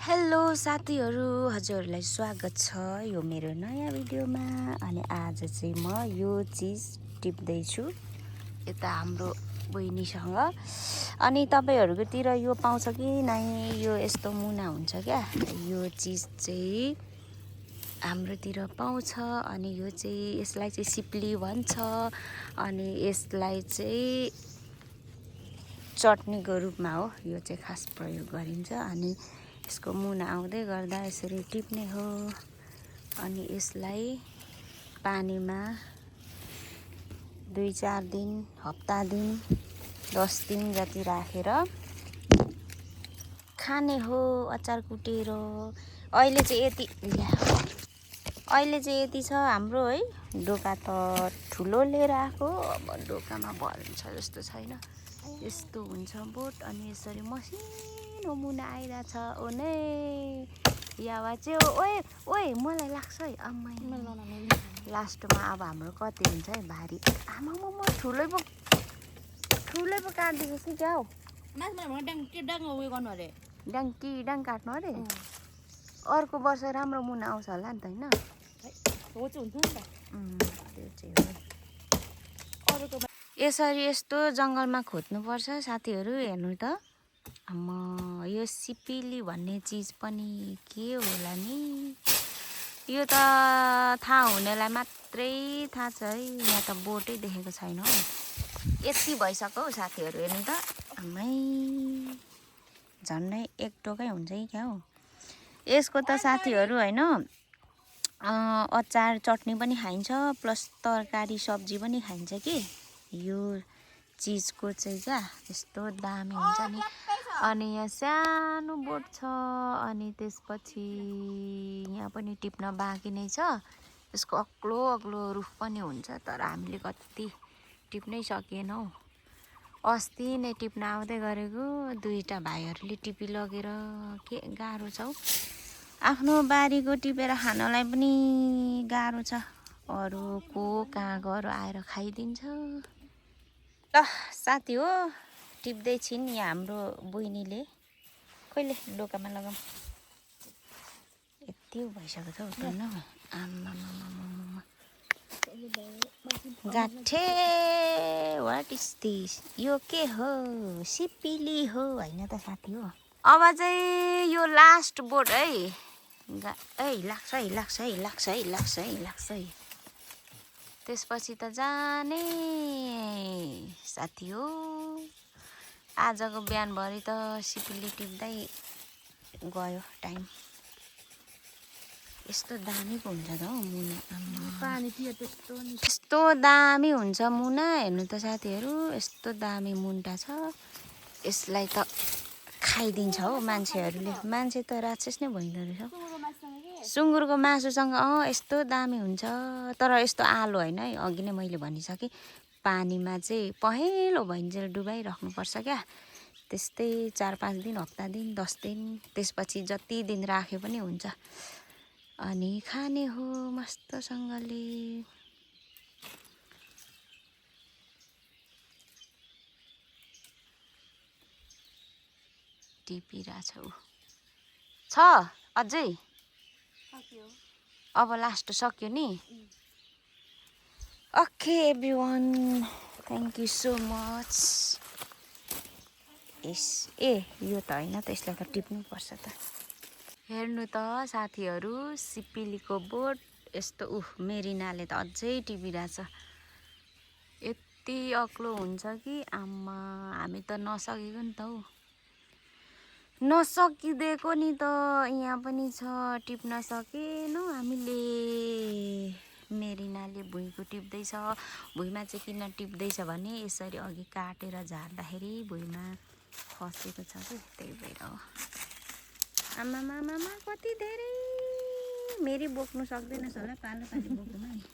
Hello साथीहरू, हजुरहरूलाई स्वागत छ यो मेरो नयाँ भिडियोमा। अनि आज चाहिँ म यो चिज टिप्दैछु यता हाम्रो बहिनीसँग। अनि तपाईहरुकोतिर यो पाउँछ कि नै? यो यस्तो मुना हुन्छ क्या, यो चिज चाहिँ हाम्रोतिर पाउँछ। अनि यो चाहिँ यसलाई चाहिँ सिप्ली भन्छ। अनि यसलाई चाहिँ चटनीको रूपमा हो यो चाहिँ खास प्रयोग गरिन्छ। अनि यसको मुना आउँदै गर्दा यसरी टिप्ने हो। अनि यसलाई पानीमा 2-4 दिन, हप्ता दिन, 10 दिन जति राखेर खाने हो अचार कुटेर। अहिले चाहिँ यति छ हाम्रो है। डोका त ठुलो लिएर आएको, अब डोकामा भरिन्छ जस्तो छैन। यस्तो हुन्छ बोट। अनि यसरी मसिनो मुना आइरहेछ। ओ नै यावा चाहिँ ओए मलाई लाग्छ है अम्मै। लास्टमा अब हाम्रो कति हुन्छ है भारी। आमा ठुलै पो काट्दिएको छु क्या हौ। डाङ काट्नु अरे। अर्को वर्ष राम्रो मुना आउँछ होला नि त होइन? यसरी यस्तो जङ्गलमा खोज्नुपर्छ साथीहरू। हेर्नु त यो सिपिली भन्ने चिज पनि के होला नि? यो त थाहा हुनेलाई मात्रै थाहा छ है। यहाँ त बोटै देखेको छैन हौ। यति भइसक्यो हौ साथीहरू। हेर्नु त आमै, झन्डै एक टोकै हुन्छ कि क्या हौ। यसको त साथीहरू होइन, अचार चटनी पनि खाइन्छ, प्लस तरकारी सब्जी पनि खाइन्छ कि यो चिजको चाहिँ क्या। यस्तो दामी हुन्छ नि। अनि यहाँ सानो बोट छ। अनि त्यसपछि यहाँ पनि टिप्न बाँकी नै छ। यसको अग्लो रुख पनि हुन्छ, तर हामीले कति टिप्नै सकेनौँ। अस्ति नै टिप्न आउँदै गरेको, 2टा भाइहरूले टिपिलगेर के गाह्रो छ हौ। आफ्नो बारीको टिपेर खानलाई पनि गाह्रो छ। अरूको कागहरू आएर खाइदिन्छ। ल साथी हो, टिप्दै छिन् यहाँ हाम्रो बहिनीले। कहिले डोकामा लगाऊँ। यति भइसक्यो त हौ टन्न। आम्मामामामा गाठे, वाट इज दिस? यो के हो? सिपिली हो होइन त साथी हो। अब चाहिँ यो लास्ट बोट है। लाग्छ है। त्यसपछि त जाने साथी हो। आजको बिहानभरि त सिपिली टिप्दै गयो टाइम। यस्तो दामी पो हुन्छ त हौ मुना। यस्तो दामी हुन्छ मुना। हेर्नु त साथीहरू, यस्तो दामी मुन्टा छ। यसलाई त खाइदिन्छ हौ मान्छेहरूले। मान्छे त राक्षस नै भइँदो रहेछ। सुँगुरको मासुसँग यस्तो दामी हुन्छ। तर यस्तो आलो होइन है। अघि नै मैले भनिसकेँ, पानीमा चाहिँ पहेँलो भइन्जेल डुबाइराख्नुपर्छ क्या। त्यस्तै 4-5 दिन, हप्ता दिन, 10 दिन, त्यसपछि जति दिन राखे पनि हुन्छ। अनि खाने हो मस्तसँगले। टिपिरहेछौ छ अझै? अब लास्ट सक्यो नि। Okay everyone, thank you so much. यो त होइन त, यसलाई त टिप्नुपर्छ त। हेर्नु त साथीहरू, सिपिलीको बोट यस्तो। मेरिनाले त अझै टिपिरहेछ। यति अग्लो हुन्छ कि आम्मा, हामी त नसकेको नि त हौ। नसकिदिएको नि त। यहाँ पनि छ, टिप्न सकेनौँ हामीले। मेरिनाले भुइँको टिप्दैछ। भुइँमा चाहिँ किन टिप्दैछ भने यसरी अघि काटेर झार्दाखेरि भुइँमा खसेको छ कि, त्यही भएर हो। आमामामा कति धेरै। मेरी बोक्नु सक्दैनस् होला, पालो बोक्नु नि।